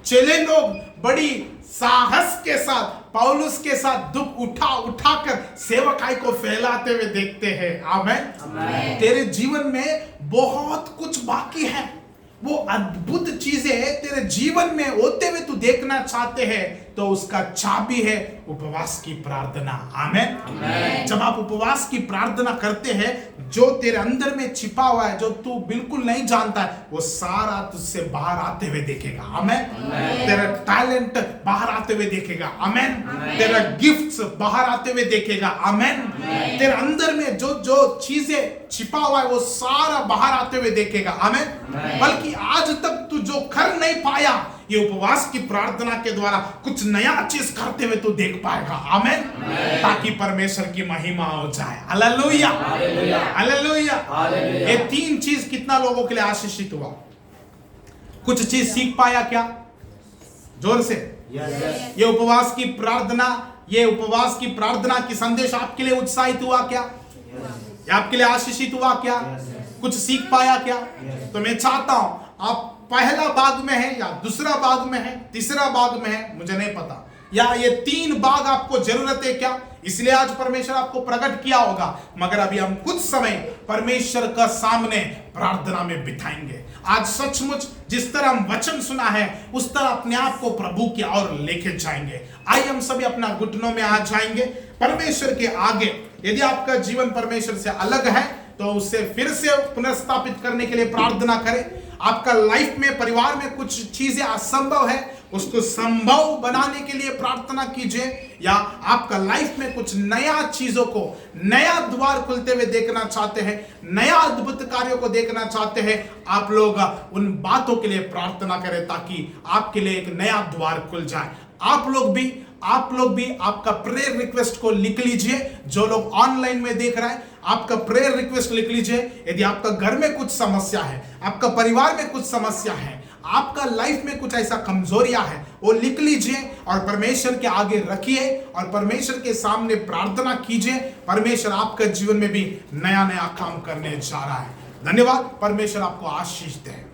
चेले लोग बड़ी साहस के साथ पौलुस के साथ दुख उठाकर सेवकाई को फैलाते हुए देखते हैं। आमेन। तेरे जीवन में बहुत कुछ बाकी है, वो अद्भुत चीजें तेरे जीवन में होते हुए तू देखना चाहते हैं, तो उसका चाबी है उपवास की प्रार्थना। आमेन। जब आप उपवास की प्रार्थना करते हैं, जो तेरे अंदर में छिपा हुआ है, जो तू बिल्कुल नहीं जानता है, वो सारा तुझसे बाहर आते हुए देखेगा। आमेन। तेरा टैलेंट बाहर आते हुए देखेगा। आमेन। तेरा गिफ्ट्स बाहर आते हुए देखेगा। आमेन। तेरे अंदर में जो जो चीजें छिपा हुआ है वो सारा बाहर आते हुए देखेगा। आमेन। बल्कि आज तक तू जो कर नहीं पाया, ये उपवास की प्रार्थना के द्वारा कुछ नया चीज करते हुए तू देख पाएगा। आमेन। ताकि परमेश्वर की महिमा हो जाए। Hallelujah, hallelujah. ये तीन चीज कितना लोगों के लिए आशीषित हुआ? कुछ चीज सीख पाया क्या? जोर से। ये उपवास की प्रार्थना, ये उपवास की प्रार्थना की संदेश आपके लिए उत्साहित हुआ क्या? ये आपके लिए आशीषित हुआ क्या? कुछ सीख पाया क्या? तो मैं चाहता हूं आप पहला भाग में है या दूसरा भाग में है, तीसरा भाग में है, मुझे नहीं पता, या ये तीन भाग आपको जरूरत है क्या? इसलिए आज परमेश्वर आपको प्रकट किया होगा। मगर अभी हम कुछ समय परमेश्वर का सामने प्रार्थना में बिताएंगे। आज सचमुच जिस तरह हम वचन सुना है उस तरह अपने आप को प्रभु की ओर लेके जाएंगे। आइए हम सभी अपना घुटनों में आ जाएंगे परमेश्वर के आगे। यदि आपका जीवन परमेश्वर से अलग है तो उससे फिर से पुनर्स्थापित करने के लिए प्रार्थना करें। आपका लाइफ में, परिवार में कुछ चीजें असंभव है, उसको संभव बनाने के लिए प्रार्थना कीजिए। या आपका लाइफ में कुछ नया चीजों को, नया द्वार खुलते हुए देखना चाहते हैं, नया अद्भुत कार्यों को देखना चाहते हैं, आप लोग उन बातों के लिए प्रार्थना करें ताकि आपके लिए एक नया द्वार खुल जाए। आप लोग भी आपका प्रेयर रिक्वेस्ट को लिख लीजिए। जो लोग ऑनलाइन में देख रहे हैं, आपका प्रेयर रिक्वेस्ट लिख लीजिए। यदि आपका घर में कुछ समस्या है, आपका परिवार में कुछ समस्या है, आपका लाइफ में कुछ ऐसा कमजोरियां है, वो लिख लीजिए और परमेश्वर के आगे रखिए और परमेश्वर के सामने प्रार्थना कीजिए। परमेश्वर आपका जीवन में भी नया नया काम करने जा रहा है। धन्यवाद। परमेश्वर आपको आशीष दे।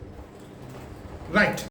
राइट।